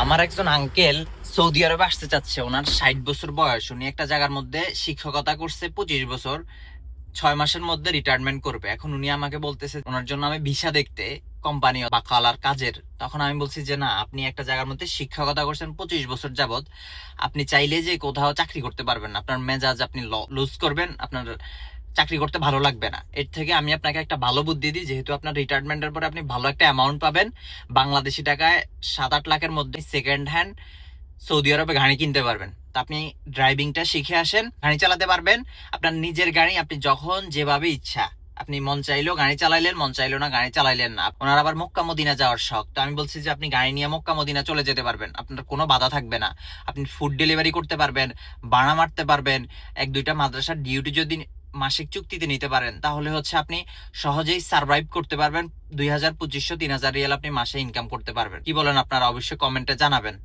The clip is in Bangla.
আমার একজন আঙ্কেল সৌদি আরবে আসতে চাচ্ছে। ওনার 60 বছর বয়স। উনি একটা জায়গার মধ্যে শিক্ষকতা করছে 25 বছর, 6 মাসের মধ্যে রিটায়ারমেন্ট করবে। এখন উনি আমাকে বলতেছে ওনার জন্য আমি ভিসা দেখতে, কোম্পানি বা কালার কাজের। তখন আমি বলছি যে না, আপনি একটা জায়গার মধ্যে শিক্ষকতা করছেন 25 বছর যাবত, আপনি চাইলে যে কোথাও চাকরি করতে পারবেন না। আপনার মেজাজ আপনি লুজ করবেন, আপনার চাকরি করতে ভালো লাগবে না। এর থেকে আমি আপনাকে একটা ভালো বুদ্ধি দিই, যেহেতু আপনার রিটায়ারমেন্টের পরে আপনি ভালো একটা অ্যামাউন্ট পাবেন, বাংলাদেশি টাকায় 7-8 লাখের মধ্যে সেকেন্ড হ্যান্ড সৌদি আরবে গাড়ি কিনতে পারবেন। তা আপনি ড্রাইভিংটা শিখে আসেন, গাড়ি চালাতে পারবেন। আপনার নিজের গাড়ি, আপনি যখন যেভাবে ইচ্ছা, আপনি মন চাইলেও গাড়ি চালাইলেন, মন চাইলেও না গাড়ি চালাইলেন না। ওনার আবার মক্কা মদিনা যাওয়ার শখ, তো আমি বলছি যে আপনি গাড়ি নিয়ে মক্কা মদিনা চলে যেতে পারবেন, আপনার কোনো বাধা থাকবে না। আপনি ফুড ডেলিভারি করতে পারবেন, ভাড়া মারতে পারবেন। 1-2টা মাদ্রাসার ডিউটি যদি মাসিক চুক্তিতে নিতে পারেন, তাহলে হচ্ছে আপনি সহজেই সার্ভাইভ করতে পারবেন। 2000, 2500, 3000 রিয়াল আপনি মাসে ইনকাম করতে পারবেন। কি বলেন আপনারা? অবশ্যই কমেন্টে জানাবেন।